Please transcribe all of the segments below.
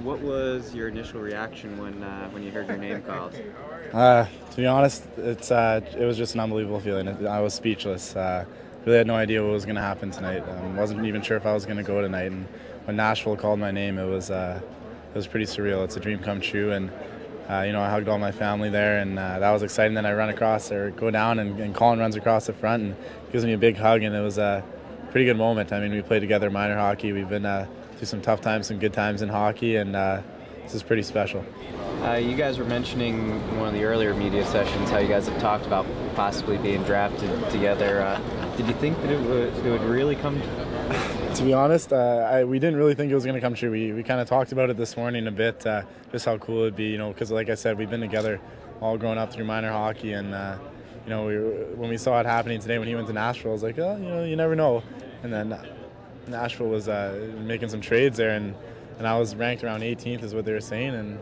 What was your initial reaction when you heard your name called? To be honest, it was just an unbelievable feeling. I was speechless. Really had no idea what was going to happen tonight. Wasn't even sure if I was going to go tonight. And when Nashville called my name, it was pretty surreal. It's a dream come true. And I hugged all my family there, and that was exciting. Then I run across or go down, and Colin runs across the front and gives me a big hug, and it was a pretty good moment. I mean, we played together minor hockey. We've been through some tough times, some good times in hockey, and this is pretty special. You guys were mentioning in one of the earlier media sessions how you guys have talked about possibly being drafted together. Did you think that it would really come? To be honest, we didn't really think it was going to come true. We kind of talked about it this morning a bit, just how cool it'd be, because like I said, we've been together all growing up through minor hockey, and when we saw it happening today when he went to Nashville, I was like, oh, you never know. And then Nashville was making some trades there, and I was ranked around 18th is what they were saying, and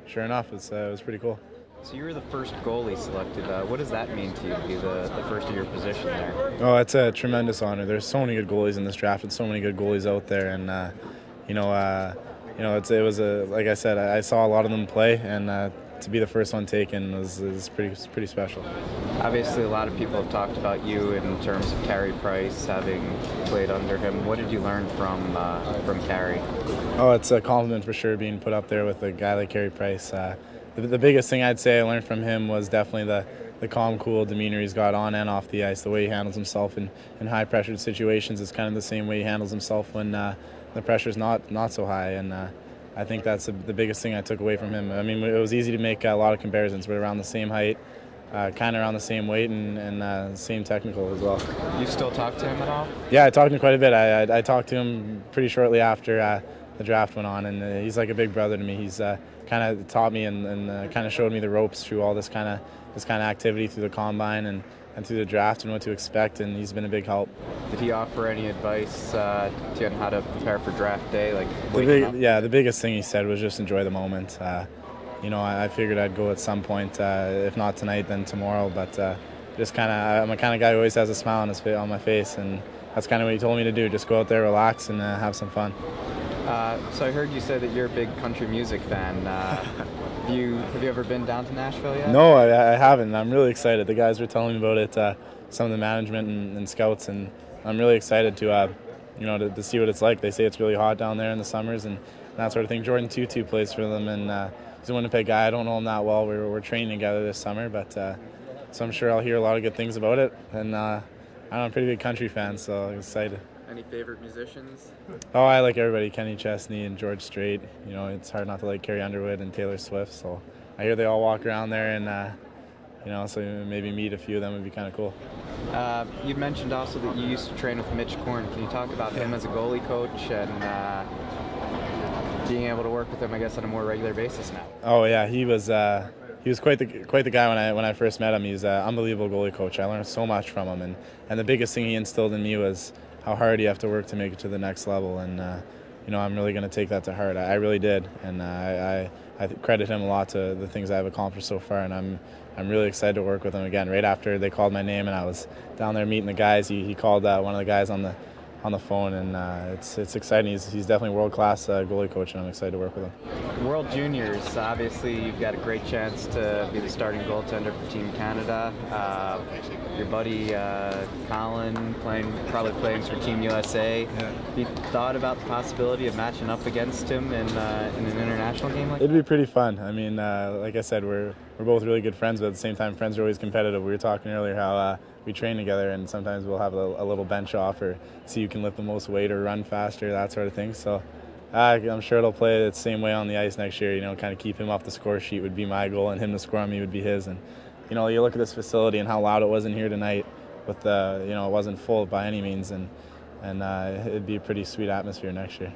sure enough, it was pretty cool. So you were the first goalie selected. What does that mean to you to be the first of your position there? Oh, it's a tremendous honor. There's so many good goalies in this draft, and so many good goalies out there, and it was like I said, I saw a lot of them play, and to be the first one taken is pretty special. Obviously, a lot of people have talked about you in terms of Carey Price, having played under him. What did you learn from Carey? Oh, it's a compliment for sure being put up there with a guy like Carey Price. The biggest thing I'd say I learned from him was definitely the calm, cool demeanor he's got on and off the ice. The way he handles himself in high-pressured situations is kind of the same way he handles himself when the pressure's not so high. And I think that's the biggest thing I took away from him. I mean, it was easy to make a lot of comparisons. We're around the same height, kind of around the same weight, and same technical as well. You still talk to him at all? Yeah, I talked to him quite a bit. I talked to him pretty shortly after the draft went on, and he's like a big brother to me. He's kind of taught me and kind of showed me the ropes through all this kind of activity through the combine and through the draft and what to expect, and he's been a big help. Did he offer any advice to you on how to prepare for draft day? The biggest thing he said was just enjoy the moment. I figured I'd go at some point, if not tonight, then tomorrow, but I'm a kind of guy who always has a smile on my face, and that's kind of what he told me to do. Just go out there, relax, and have some fun. So I heard you say that you're a big country music fan. Have you ever been down to Nashville yet? No, I haven't. I'm really excited. The guys were telling me about it, some of the management and scouts, and I'm really excited to see what it's like. They say it's really hot down there in the summers and that sort of thing. Jordan Tutu plays for them, and he's a Winnipeg guy. I don't know him that well. We're training together this summer, but so I'm sure I'll hear a lot of good things about it. And I'm a pretty big country fan, so I'm excited. Any favorite musicians? Oh, I like everybody. Kenny Chesney and George Strait. It's hard not to like Carrie Underwood and Taylor Swift. So I hear they all walk around there, and so maybe meet a few of them would be kind of cool. You mentioned also that you used to train with Mitch Korn. Can you talk about him as a goalie coach and being able to work with him, I guess, on a more regular basis now? Oh yeah, he was quite the guy when I first met him. He's an unbelievable goalie coach. I learned so much from him, and the biggest thing he instilled in me was how hard you have to work to make it to the next level, and I'm really going to take that to heart. I really did, and I credit him a lot to the things I've accomplished so far, and I'm really excited to work with him again. Right after they called my name and I was down there meeting the guys, he called one of the guys on the phone, and it's exciting. He's definitely a world-class goalie coach, and I'm excited to work with him. World Juniors, obviously you've got a great chance to be the starting goaltender for Team Canada. Your buddy Colin probably playing for Team USA. Yeah. Have you thought about the possibility of matching up against him in an international game like that? It'd be pretty fun. I mean, like I said, we're both really good friends, but at the same time, friends are always competitive. We were talking earlier how we train together, and sometimes we'll have a little bench off or see who can lift the most weight or run faster, that sort of thing. So I'm sure it'll play the same way on the ice next year. Kind of keep him off the score sheet would be my goal, and him to score on me would be his. And you look at this facility and how loud it was in here tonight. With it wasn't full by any means, and it'd be a pretty sweet atmosphere next year.